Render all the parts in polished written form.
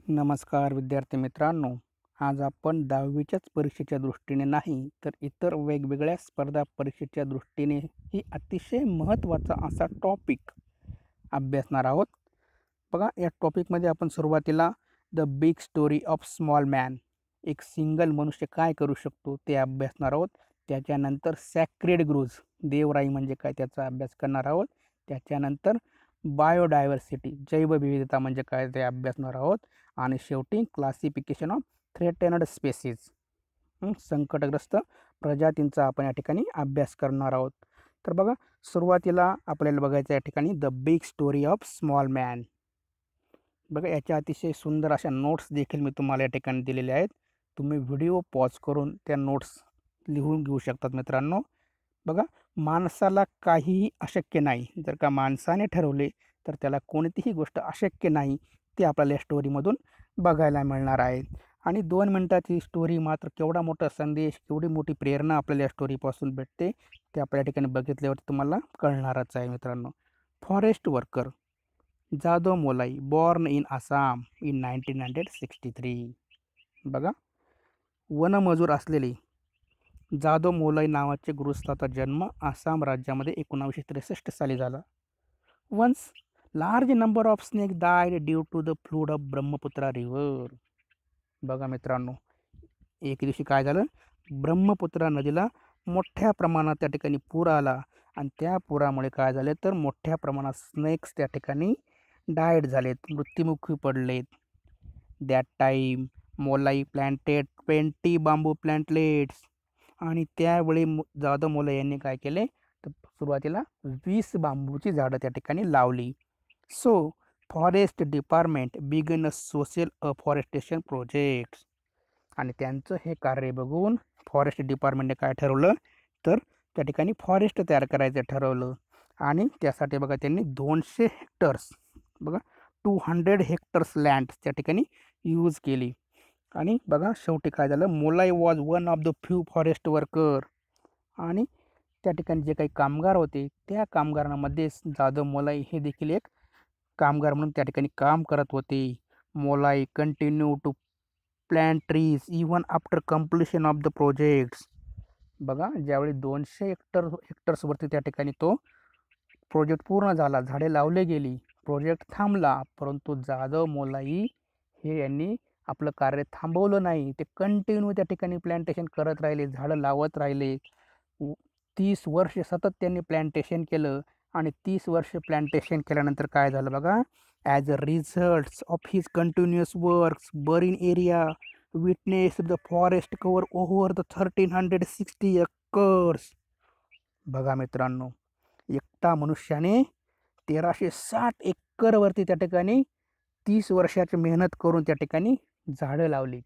नमस्कार विद्यार्थी मित्रांनो. आज आपण 10वीच्याच परीक्षेच्या दृष्टीने नाही तर इतर वेगवेगळ्या स्पर्धा परीक्षेच्या दृष्टीने ही अतिशय महत्त्वाचा असा टॉपिक अभ्यासणार आहोत. बघा, या टॉपिकमध्ये आपण सुरुवातीला the big story of small man, एक सिंगल मनुष्य काय करू शकतो ते अभ्यासणार आहोत. त्याच्यानंतर सॅक्रेड ग्रूज, देवराई म्हणजे काय त्याचा अभ्यास करणार आहोत. त्याच्यानंतर बायोडायव्हर्सिटी, जैवविविधता म्हणजे काय ते अभ्यासणार आहोत. आणि शेवटी क्लासिफिकेशन ऑफ थ्रेटेनड स्पेसीज, संकटग्रस्त प्रजातींचा आपण या ठिकाणी अभ्यास करणार आहोत. तर बघा, सुरुवातीला आपल्याला बघायचं या ठिकाणी the big story of small man. बघा, याच्या अतिशय सुंदर अशा नोट्स देखील मी तुम्हाला या ठिकाणी दिलेल्या आहेत. तुम्ही व्हिडिओ पॉज करून त्या नोट्स लिहून घेऊ शकतात मित्रांनो. बघा, माणसाला काहीही अशक्य नाही. जर का माणसाने ठरवले तर त्याला कोणतीही गोष्ट अशक्य नाही, ते आपल्याला या स्टोरीमधून बघायला मिळणार आहे. आणि 2 मिनिटाची स्टोरी मात्र केवढा मोठा संदेश, केवढी मोठी प्रेरणा आपल्याला या स्टोरीपासून भेटते ते आपल्या या ठिकाणी बघितल्यावर तुम्हाला कळणारच आहे मित्रांनो. Forest worker Jadav Molai, born in Assam in 1963. बघा, वनमजूर असलेले जादव मोलाई नावाचे गृहस्थाचा जन्म आसाम राज्यामध्ये 1963 साली झाला. Once large number of snake died due to the flood of Brahmaputra river. बघा मित्रांनो, एक दिवशी काय झालं, ब्रह्मपुत्रा नदीला मोठ्या प्रमाणात त्या ठिकाणी पूर आला आणि त्या पुरामुळे काय झाले तर मोठ्या प्रमाणात स्नेक्स त्या ठिकाणी डायड झालेत, मृत्युमुखी पडलेत. दॅट टाईम मोलाई प्लॅन्टेड 20 बांबू प्लॅन्टलेट्स. आणि त्यावेळी जाधव मोलाई यांनी काय केले तर सुरुवातीला 20 बांबूची झाडं त्या ठिकाणी लावली. So forest department began a social afforestation project. आणि त्यांचं हे कार्य बघून फॉरेस्ट डिपार्टमेंटने काय ठरवलं तर त्या ठिकाणी फॉरेस्ट तयार करायचं ठरवलं. आणि त्यासाठी बघा त्यांनी 200 हेक्टर्स, बघा 200 हेक्टर्स लँड त्या ठिकाणी यूज केली. आणि बघा शेवटी काय झालं, Molai was one of the few forest worker. आणि त्या ठिकाणी जे काही कामगार होते त्या कामगारांमध्ये जाधव मोलाई हे देखील एक कामगार म्हणून त्या ठिकाणी काम करत होते. Molai continue to plant trees even after completion of the projects. बघा, ज्यावेळी 200 हेक्टर्सवरती त्या ठिकाणी तो प्रोजेक्ट पूर्ण झाला, झाडे लावले गेली, प्रोजेक्ट थांबला, परंतु जाधव मोलाई हे यांनी आपलं कार्य थांबवलं नाही. ते कंटिन्यू त्या ठिकाणी प्लॅन्टेशन करत राहिले, झाडं लावत राहिले. 30 वर्ष सतत त्यांनी प्लॅन्टेशन केलं. आणि 30 वर्ष प्लॅन्टेशन केल्यानंतर काय झालं बघा, as a result of his continuous works बरीन area witness the forest cover over the 1360 acres. बघा मित्रांनो, एकटा मनुष्याने 1360 एकरवरती त्या ठिकाणी 30 वर्षाची मेहनत करून त्या ठिकाणी झाडं लावली.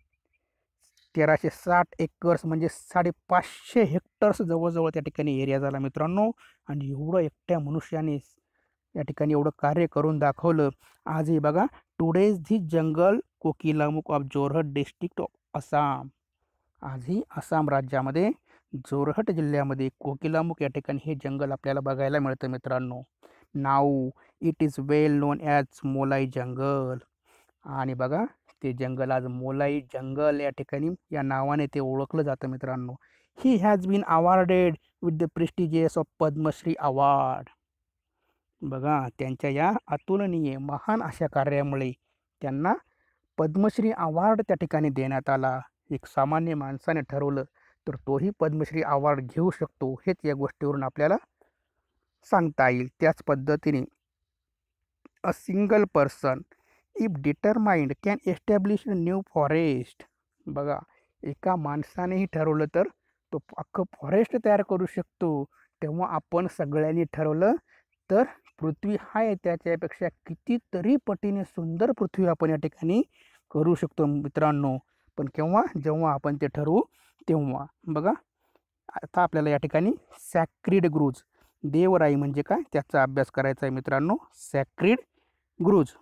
1360 एकर्स म्हणजे 550 हेक्टर्स जवळजवळ त्या ठिकाणी एरिया झाला मित्रांनो. आणि एवढं एकट्या मनुष्याने या ठिकाणी एवढं कार्य करून दाखवलं. आजही बघा, today's the jungle Kokilamukh of Jorhat district of Assam. आजही आसाम राज्यामध्ये जोरहट जिल्ह्यामध्ये कोकिलामुख या ठिकाणी हे जंगल आपल्याला बघायला मिळतं मित्रांनो. Now it is well known as Molai jungle. आणि बघा, ते जंगल आज मोलाई जंगल या ठिकाणी या नावाने ते ओळखलं जातं मित्रांनो. He has been awarded with the prestigious of Padma Shri award. बघा, त्यांच्या या अतुलनीय महान अशा कार्यामुळे त्यांना पद्मश्री अवॉर्ड त्या ठिकाणी देण्यात आला. एक सामान्य माणसाने ठरवलं तर तोही पद्मश्री अवॉर्ड घेऊ शकतो, हेच या गोष्टीवरून आपल्याला सांगता येईल. त्याच पद्धतीने a single person if determined can establish a new forest. बघा, एका माणसानेही ठरवलं तर तो अख्खं फॉरेस्ट तयार करू शकतो. तेव्हा आपण सगळ्यांनी ठरवलं तर पृथ्वी आहे त्याच्यापेक्षा कितीतरी पटीने सुंदर पृथ्वी आपण या ठिकाणी करू शकतो मित्रांनो. पण केव्हा, जेव्हा आपण ते ठरवू तेव्हा. बघा, आता आपल्याला या ठिकाणी सॅक्रिड ग्रूज, देवराई म्हणजे काय त्याचा अभ्यास करायचा आहे मित्रांनो. Sacred groves,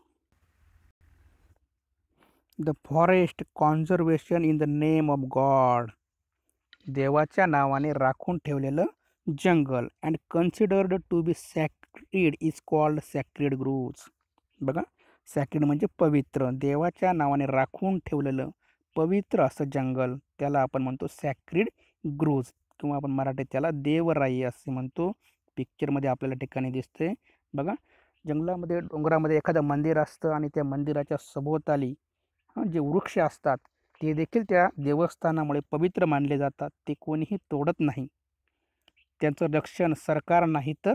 the forest conservation in the name of God. देवाच्या नावाने राखून ठेवलेलं जंगल and considered to be sacred is called sacred groves. बघा, सॅक्रेड म्हणजे पवित्र, देवाच्या नावाने राखून ठेवलेलं पवित्र असं जंगल, त्याला आपण म्हणतो सॅक्रेड ग्रोव्ज किंवा आपण मराठीत त्याला देवराई असे म्हणतो. पिक्चरमध्ये आपल्याला ठिकाणी दिसते बघा. जंगलामध्ये डोंगरामध्ये एखादं मंदिर असतं आणि त्या मंदिराच्या सभोवताली जे वृक्ष असतात ते देखील त्या देवस्थानामुळे पवित्र मानले जातात. ते कोणीही तोडत नाही. त्यांचं रक्षण सरकार नाही तर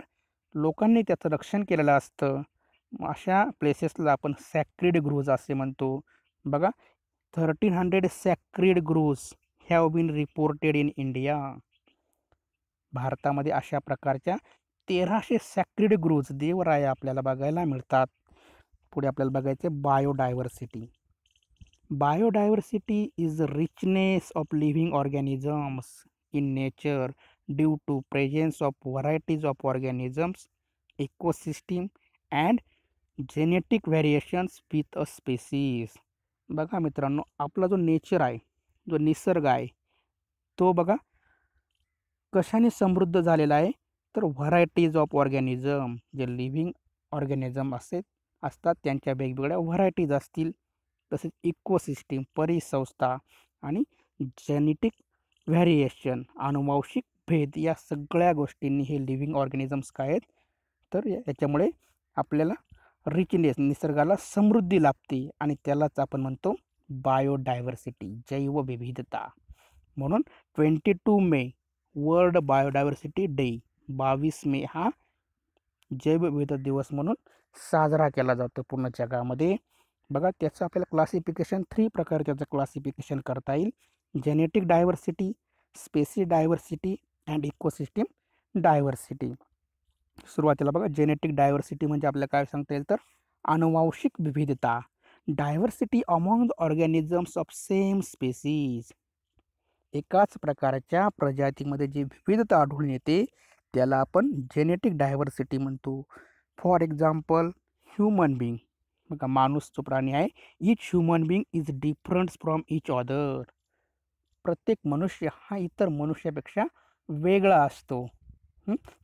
लोकांनी त्याचं रक्षण केलेलं असतं. अशा प्लेसेसला आपण सॅक्रेड ग्रोव्ज असे म्हणतो. बघा, 1300 sacred groves have been reported in India. भारतामध्ये अशा प्रकारच्या 1300 सॅक्रेड ग्रोव्ज देवराया आपल्याला बघायला मिळतात. पुढे आपल्याला बघायचे biodiversity. Biodiversity is the richness of living organisms in nature due to presence of varieties of organisms, ecosystem and genetic variations with a species. बघा मित्रांनो, आपला जो नेचर आहे, जो निसर्ग आहे, तो बघा कशाने समृद्ध झालेला आहे, तर व्हरायटीज ऑफ ऑर्गॅनिझम, जे लिव्हिंग ऑर्गॅनिझम असतात त्यांच्या वेगवेगळ्या व्हरायटीज असतील. तसेच इकोसिस्टीम परिसंस्था आणि जेनेटिक व्हॅरिएशन अनुवांशिक भेद, या सगळ्या गोष्टींनी हे लिव्हिंग ऑर्गॅनिझम्स काय आहेत, तर याच्यामुळे आपल्याला रिचनेस, निसर्गाला समृद्धी लाभते आणि त्यालाच आपण म्हणतो बायोडायव्हर्सिटी, जैवविविधता. म्हणून 22 मे वर्ल्ड बायोडायव्हर्सिटी डे, 22 मे हा जैवविविधता दिवस म्हणून साजरा केला जातो पूर्ण जगामध्ये. बघा, त्याचं आपल्याला क्लासिफिकेशन 3 प्रकारे त्याचं क्लासिफिकेशन करता येईल. Genetic diversity, species diversity and ecosystem diversity. सुरुवातीला बघा, जेनेटिक डायव्हर्सिटी म्हणजे आपल्याला काय सांगता येईल, तर अनुवांशिक विविधता, diversity among the organisms of same species. एकाच प्रकारच्या प्रजातीमध्ये जी विविधता आढळून येते त्याला आपण जेनेटिक डायव्हर्सिटी म्हणतो. For example, human being. बघा, माणूस जो प्राणी आहे, each human being is different from each other. प्रत्येक मनुष्य हा इतर मनुष्यापेक्षा वेगळा असतो.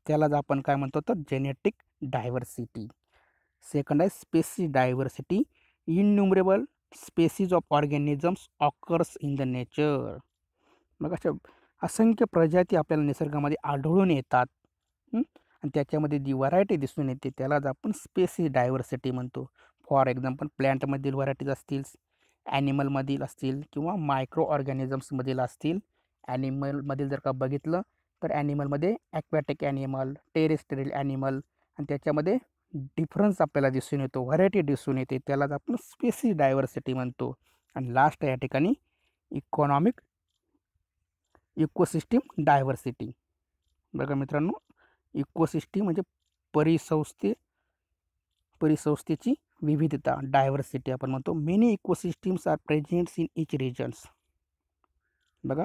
त्यालाच आपण काय म्हणतो, तर जेनेटिक डायव्हर्सिटी. सेकंड आहे species diversity. Innumerable species of organisms occurs in the nature. मग अशा असंख्य प्रजाती आपल्याला निसर्गामध्ये आढळून येतात आणि त्याच्यामध्ये जी व्हरायटी दिसून येते त्यालाच आपण स्पेसी डायव्हर्सिटी म्हणतो. फॉर एक्झाम्पल, प्लॅन्टमधील व्हरायटीज असतील, ॲनिमलमधील असतील किंवा मायक्रो ऑर्गॅनिझम्समधील असतील. ॲनिमलमधील जर का बघितलं तर ॲनिमलमध्ये ॲक्वॅटिक ॲनिमल, टेरेस्ट्रियल ॲनिमल, आणि त्याच्यामध्ये डिफरन्स आपल्याला दिसून येतो, व्हरायटी दिसून येते, त्यालाच आपण स्पेसी डायव्हर्सिटी म्हणतो. आणि लास्ट या ठिकाणी इकॉनॉमिक इकोसिस्टीम डायव्हर्सिटी. बघा मित्रांनो, इकोसिस्टीम म्हणजे परिसंस्थेची विविधता, डायव्हर्सिटी आपण म्हणतो. Many ecosystems are presents in each regions. बघा,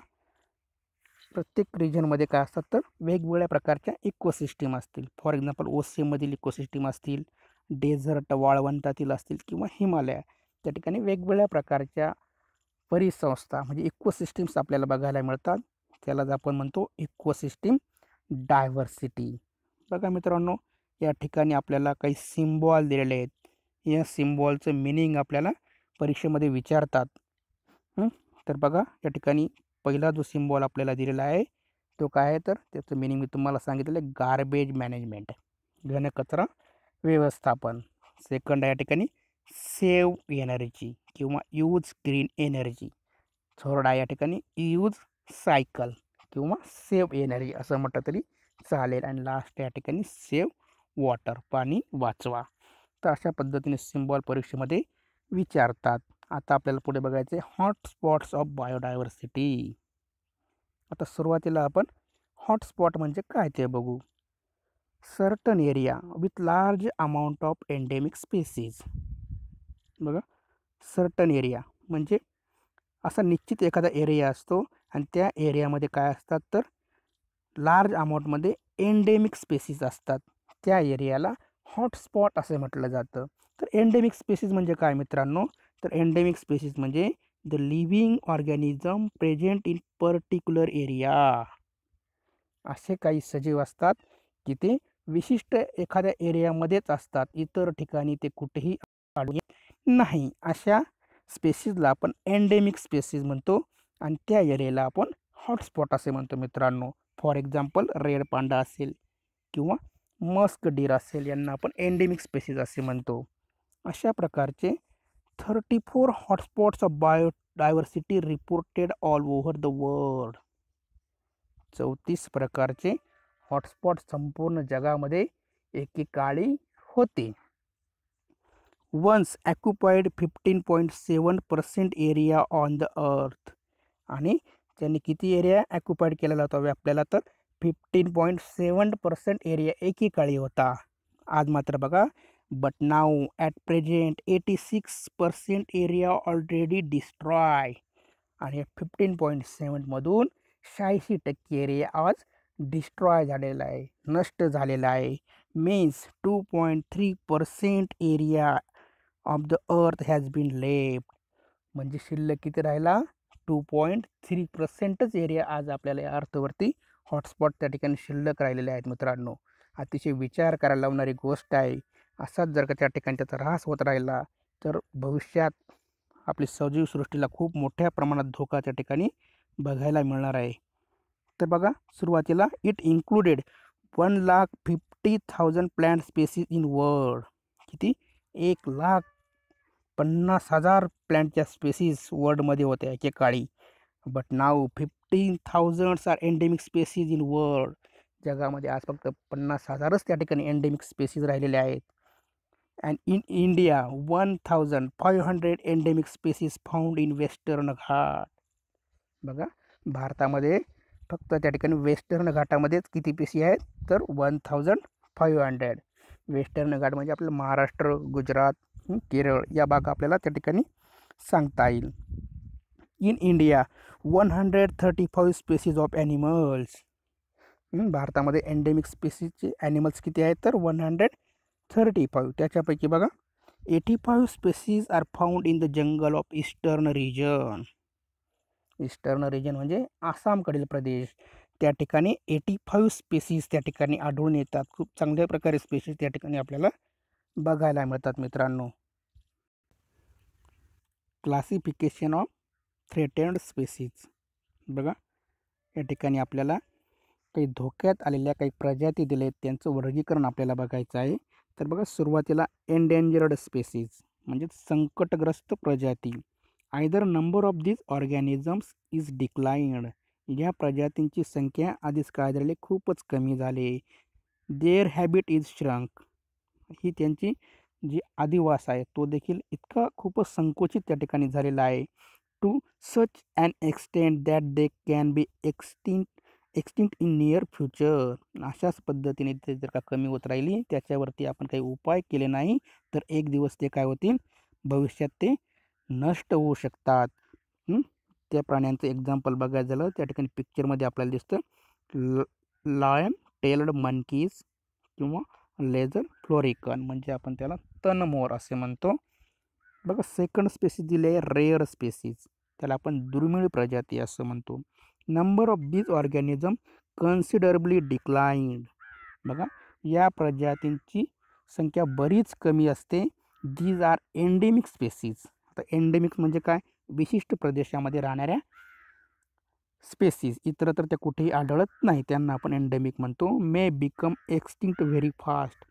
प्रत्येक रिजनमध्ये काय असतात, तर वेगवेगळ्या प्रकारच्या इकोसिस्टीम असतील. फॉर एक्झाम्पल, ओसेमधील इकोसिस्टीम असतील, डेझर्ट वाळवंटातील असतील किंवा हिमालय, त्या ठिकाणी वेगवेगळ्या प्रकारच्या परिसंस्था म्हणजे इकोसिस्टीम्स आपल्याला बघायला मिळतात. त्यालाच आपण म्हणतो इकोसिस्टीम डायव्हर्सिटी. बघा मित्रांनो, या ठिकाणी आपल्याला काही सिम्बॉल दिलेले आहेत. या सिम्बॉलचं मिनिंग आपल्याला परीक्षेमध्ये विचारतात. तर बघा, या ठिकाणी पहिला जो सिम्बॉल आपल्याला दिलेला आहे तो काय आहे, तर त्याचं मिनिंग मी तुम्हाला सांगितलेलं आहे, गार्बेज मॅनेजमेंट, घनकचरा व्यवस्थापन. सेकंड आहे या ठिकाणी सेव्ह एनर्जी किंवा यूज ग्रीन एनर्जी. थर्ड आहे या ठिकाणी यूज सायकल किंवा सेव्ह एनर्जी असं म्हटलं तरी चालेल. आणि लास्ट या ठिकाणी सेव्ह वॉटर, पाणी वाचवा. तर अशा पद्धतीने सिम्बॉल परीक्षेमध्ये विचारतात. आता आपल्याला पुढे बघायचे हॉटस्पॉट्स ऑफ बायोडायव्हर्सिटी. आता सुरुवातीला आपण हॉटस्पॉट म्हणजे काय ते बघू. Certain area with large amount of endemic species. बघा, सर्टन एरिया म्हणजे असा निश्चित एखादा एरिया असतो आणि त्या एरियामध्ये काय असतात, तर लार्ज अमाऊंटमध्ये एंडेमिक स्पेसीज असतात. त्या एरियाला हॉटस्पॉट असे म्हटलं जातं. तर एंडेमिक स्पेसीज म्हणजे काय मित्रांनो, तर एंडेमिक स्पेसीज म्हणजे the living organism present in particular area. असे काही सजीव असतात की ते विशिष्ट एखाद्या एरियामध्येच असतात, इतर ठिकाणी ते कुठेही आढळून येत नाही. अशा स्पेसीजला आपण एंडेमिक स्पेसीज म्हणतो आणि त्या एरियाला आपण हॉटस्पॉट असे म्हणतो मित्रांनो. फॉर एक्झाम्पल रेड पांडा असेल किंवा मस्क डीर असेल, यांना आपण एंडेमिक स्पेसीज असे म्हणतो. अशा प्रकारचे 34 hotspots of biodiversity reported all over the world. 34 प्रकारचे हॉटस्पॉट संपूर्ण जगामध्ये एकेकाळी होते. Once occupied 15.7% area on the earth. आणि त्यांनी किती एरिया ऑक्युपाइड केलेला होता आपल्याला, तर 15.7% एरिया एकेकाळी होता. आज मात्र बघा, but now at present 86% area already destroy. आणि 15.7 मधून 86% एरिया आज डिस्ट्रॉय झालेला आहे, नष्ट झालेला आहे. Means 2.3% area of the earth has been left. म्हणजे शिल्लक किती राहिला, 2.3%च एरिया आज आपल्याला या अर्थवरती हॉटस्पॉट त्या ठिकाणी शिल्लक राहिलेले आहेत मित्रांनो. अतिशय विचार करायला लावणारी गोष्ट आहे. असाच जर का त्या ठिकाणी त्याचा ऱ्हास होत राहिला तर भविष्यात आपली सजीव सृष्टीला खूप मोठ्या प्रमाणात धोका त्या ठिकाणी बघायला मिळणार आहे. तर बघा, सुरुवातीला it included 1,50,000 plant species in world. किती, 1,50,000 प्लांटच्या स्पेसीज वर्ल्डमध्ये होत्या एकेकाळी. But now 15,000 are endemic species in world. जगामध्ये आज फक्त 50,000च त्या ठिकाणी एंडेमिक स्पेसीज राहिलेले आहेत. And in India 1,500 endemic species found in Western Ghat. बघा, भारतामध्ये फक्त त्या ठिकाणी वेस्टर्न घाटामध्येच किती स्पेसी आहेत, तर 1,500. वेस्टर्न घाट म्हणजे आपलं महाराष्ट्र, गुजरात, केरळ या भाग आपल्याला त्या ठिकाणी सांगता येईल. In India 135 species of animals. भारतामध्ये एंडेमिक स्पेसीजचे ॲनिमल्स किती आहेत, तर 135. त्याच्यापैकी बघा 85 species are found in the jungle of eastern region. Eastern region म्हणजे आसामकडील प्रदेश. त्या ठिकाणी 85 स्पेसीज त्या ठिकाणी आढळून येतात. खूप चांगल्या प्रकारे स्पेसीज त्या ठिकाणी आपल्याला बघायला मिळतात मित्रांनो. Classification of threatened species. बघा, या ठिकाणी आपल्याला काही धोक्यात आलेल्या काही प्रजाती दिल्या आहेत, त्यांचं वर्गीकरण आपल्याला बघायचं आहे. तर बघा, सुरुवातीला एंडेंजर्ड स्पेसीज म्हणजे संकटग्रस्त प्रजाती. Either number of these organisms is declined. या प्रजातींची संख्या आधीच काय झालेली, खूपच कमी झाली. Their habit is shrunk. ही त्यांची जी आदिवास आहे तो देखील इतका खूपच संकुचित त्या ठिकाणी झालेला आहे. To such an extent that they can be extinct in near future. अशाच पद्धतीने ते जर का कमी होत राहिली, त्याच्यावरती आपण काही उपाय केले नाही तर एक दिवस ते काय होतील, भविष्यात ते नष्ट होऊ शकतात. त्या प्राण्यांचं एक्झाम्पल बघायचं झालं, त्या ठिकाणी पिक्चरमध्ये आपल्याला दिसतं लायन टेल्ड मंकीज किंवा लेझर फ्लोरिकन, म्हणजे आपण त्याला तनमोर असे म्हणतो. बघा, सेकंड स्पेसीज दिले आहे रेअर स्पेसीज, त्याला आपण दुर्मिळ प्रजाती असं म्हणतो. Number of these organism considerably declined. बघा, या प्रजातींची संख्या बरीच कमी असते. These are endemic species. आता एंडेमिक म्हणजे काय, विशिष्ट प्रदेशामध्ये राहणाऱ्या स्पेसीज, इतरत्र त्या कुठेही आढळत नाही, त्यांना आपण एंडेमिक म्हणतो. May become extinct very fast.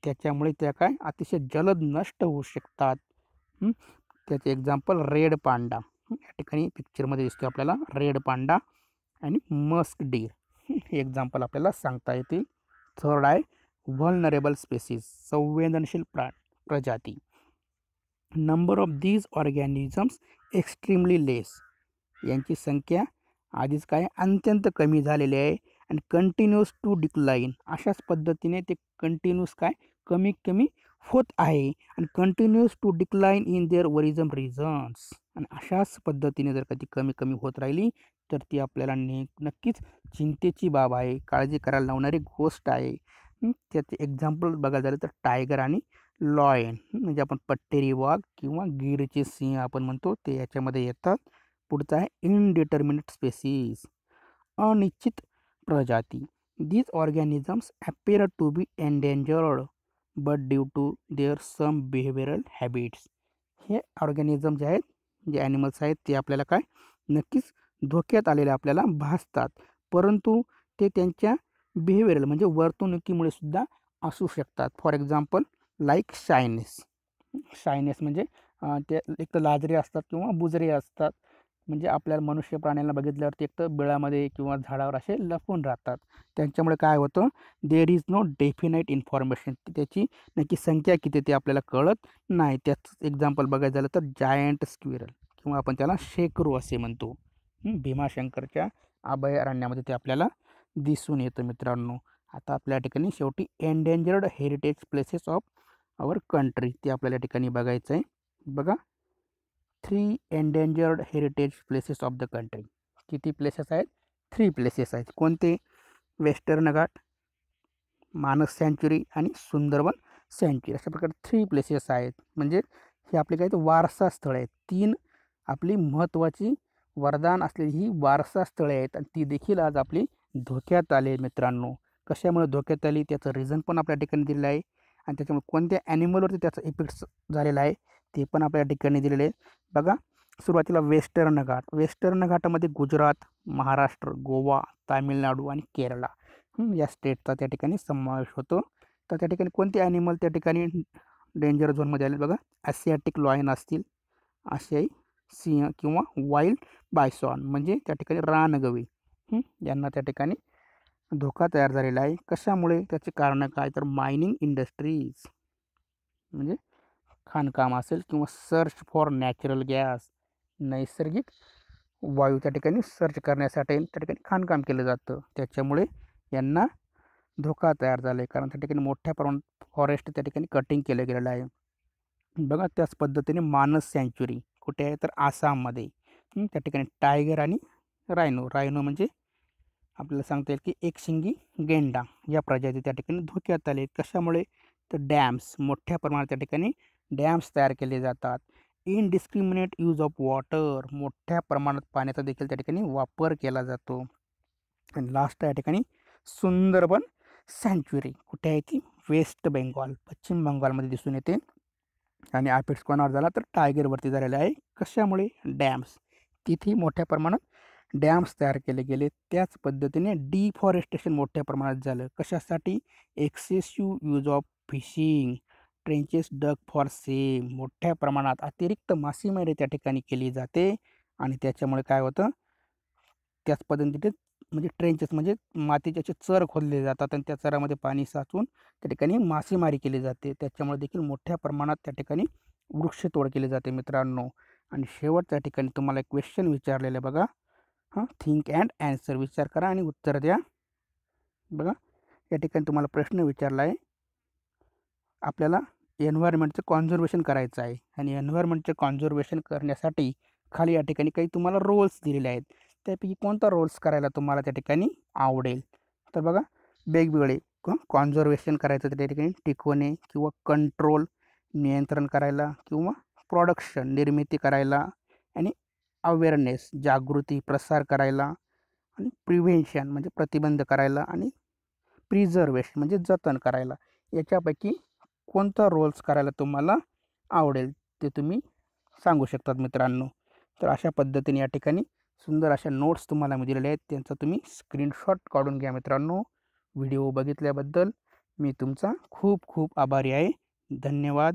त्याच्यामुळे त्या काय अतिशय जलद नष्ट होऊ शकतात. त्याचे एक्झाम्पल रेड पांडा, या ठिकाणी पिक्चरमध्ये दिसतो आपल्याला रेड पांडा आणि मस्क डीर हे एक्झाम्पल आपल्याला सांगता येतील. थर्ड आहे व्हल्नरेबल स्पेसीज, संवेदनशील प्रजाती. Number of these organisms extremely less. यांची संख्या आधीच काय अत्यंत कमी झालेली आहे. आणि कंटिन्यूअस टू डिक्लाइन. अशाच पद्धतीने ते कंटिन्यूअस काय कमी होत आहे. आणि continuous to decline in their origin regions. आणि अशाच पद्धतीने जर का ती कमी होत राहिली तर ती आपल्याला नक्कीच चिंतेची बाब आहे, काळजी करायला लावणारी गोष्ट आहे. त्याचे एक्झाम्पल बघायला झालं तर टायगर आणि लॉयन, म्हणजे आपण पट्टेरी वाघ किंवा गिरचे सिंह आपण म्हणतो, ते याच्यामध्ये येतात. पुढचा आहे इनडिटर्मिनेट स्पेसीज, अनिश्चित प्रजाती. These organisms appear to be endangered. But due to their some behavioural habits. हे ऑर्गॅनिझम जे आहेत, जे ॲनिमल्स आहेत, ते आपल्याला काय नक्कीच धोक्यात आलेले आपल्याला भासतात, परंतु ते त्यांच्या बिहेवियरल म्हणजे वर्तणुकीमुळे सुद्धा असू शकतात. For example like shyness. Shyness म्हणजे ते एक तर लाजरे असतात किंवा बुजरे असतात. म्हणजे आपल्याला मनुष्य प्राण्यांना बघितल्यावरती एक तर बिळामध्ये किंवा झाडावर असे लपून राहतात. त्यांच्यामुळे काय होतं, there is no definite information. त्याची नक्की संख्या किती ते आपल्याला कळत नाही. त्याचं एक्झाम्पल बघायचं झालं तर जायंट स्क्विरल किंवा आपण त्याला शेकरू असे म्हणतो. भीमाशंकरच्या अभयारण्यामध्ये ते आपल्याला दिसून येतं मित्रांनो. आता आपल्या ठिकाणी शेवटी endangered heritage places of our country ते आपल्याला या ठिकाणी बघायचं आहे. बघा, 3 endangered heritage places of the country. किती प्लेसेस आहेत? 3 प्लेसेस आहेत. कोणते? वेस्टर्न घाट, मानस सँच्युरी आणि सुंदरवन सँच्युरी. अशा प्रकारे 3 प्लेसेस आहेत. म्हणजे हे आपले काय तर वारसा स्थळे आहेत. 3 आपली महत्त्वाची वरदान असलेली ही वारसा स्थळे आहेत आणि ती देखील आज आपली धोक्यात आले मित्रांनो. कशामुळे धोक्यात आली त्याचं रिझन पण आपल्या ठिकाणी दिलेलं आहे आणि त्याच्यामुळे कोणत्या ॲनिमलवरती त्याचा इफेक्ट्स झालेला आहे ते पण आपल्या ठिकाणी दिलेले आहे. बघा, सुरुवातीला वेस्टर्न घाट. वेस्टर्न घाटामध्ये गुजरात, महाराष्ट्र, गोवा, तामिळनाडू आणि केरळा या स्टेटचा त्या ठिकाणी समावेश होतो. तर त्या ठिकाणी कोणते ॲनिमल त्या ठिकाणी डेंजर झोनमध्ये आले? बघा, ॲसियाटिक लॉयन असतील, आशियाई सिंह किंवा वाईल्ड बायसॉन म्हणजे त्या ठिकाणी रानगवी यांना त्या ठिकाणी धोका तयार झालेला आहे. कशामुळे? त्याचे कारण काय तर मायनिंग इंडस्ट्रीज म्हणजे खाणकाम असेल किंवा सर्च फॉर नॅचरल गॅस, नैसर्गिक वायू त्या ठिकाणी सर्च करण्यासाठी त्या ठिकाणी खाणकाम केलं जातं. त्याच्यामुळे यांना धोका तयार झाला आहे, कारण त्या ठिकाणी मोठ्या प्रमाणात फॉरेस्ट त्या ठिकाणी कटिंग केलं गेलेलं आहे. बघा, त्याच पद्धतीने मानस सँच्युरी कुठे आहे तर आसाममध्ये. त्या ठिकाणी टायगर आणि रायनो. रायनो म्हणजे आपल्याला सांगता येईल की एकशिंगी गेंडा या प्रजाती त्या ठिकाणी धोक्यात आले. कशामुळे? तर डॅम्स, मोठ्या प्रमाणात त्या ठिकाणी डॅम्स तयार केले जातात. इनडिस्क्रिमिनेट यूज ऑफ वॉटर, मोठ्या प्रमाणात पाण्याचा देखील त्या ठिकाणी वापर केला जातो. आणि लास्ट या ठिकाणी सुंदरबन सँच्युरी कुठे आहे ती? वेस्ट बेंगॉल, पश्चिम बंगालमध्ये दिसून येते. आणि अफेक्ट्स कोणावर झाला तर टायगरवरती झालेला आहे. कशामुळे? डॅम्स. तिथे मोठ्या प्रमाणात डॅम्स तयार केले गेले. त्याच पद्धतीने डिफॉरेस्टेशन मोठ्या प्रमाणात झालं. कशासाठी? Excessive use of fishing, trenches dug for same. मोठ्या प्रमाणात अतिरिक्त मासेमारी त्या ठिकाणी केली जाते आणि त्याच्यामुळे काय होतं, त्याच पद्धतीने म्हणजे ट्रेंचेस म्हणजे मातीचे असे चर खोदले जातात आणि त्या चरामध्ये पाणी साचून त्या ठिकाणी मासेमारी केली जाते. त्याच्यामुळे देखील मोठ्या प्रमाणात त्या ठिकाणी वृक्षतोड केली जाते मित्रांनो. आणि शेवटच्या ठिकाणी तुम्हाला एक क्वेश्चन विचारलेलं आहे बघा, थिंक अँड ॲन्सर. विचार करा आणि उत्तर द्या. बघा, या ठिकाणी तुम्हाला प्रश्न विचारला आहे, आपल्याला एन्व्हायरमेंटचं कॉन्झर्वेशन करायचं आहे आणि एन्व्हायरमेंटचं कॉन्झर्वेशन करण्यासाठी खाली या ठिकाणी काही तुम्हाला रोल्स दिलेले आहेत. त्यापैकी कोणता रोल्स करायला तुम्हाला त्या ठिकाणी आवडेल? तर बघा, वेगवेगळे कॉन्झर्वेशन करायचं त्या ठिकाणी टिकवणे किंवा कंट्रोल नियंत्रण करायला किंवा प्रोडक्शन निर्मिती करायला आणि अवेअरनेस जागृती प्रसार करायला आणि प्रिव्हेन्शन म्हणजे प्रतिबंध करायला आणि प्रिझर्वेशन म्हणजे जतन करायला. याच्यापैकी कोणता रोल्स करायला तुम्हाला आवडेल ते तुम्ही सांगू शकतात मित्रांनो. तर अशा पद्धतीने या ठिकाणी सुंदर अशा नोट्स तुम्हाला मी दिलेल्या आहेत, त्यांचा तुम्ही स्क्रीनशॉट काढून घ्या मित्रांनो. व्हिडिओ बघितल्याबद्दल मी तुमचा खूप खूप आभारी आहे. धन्यवाद.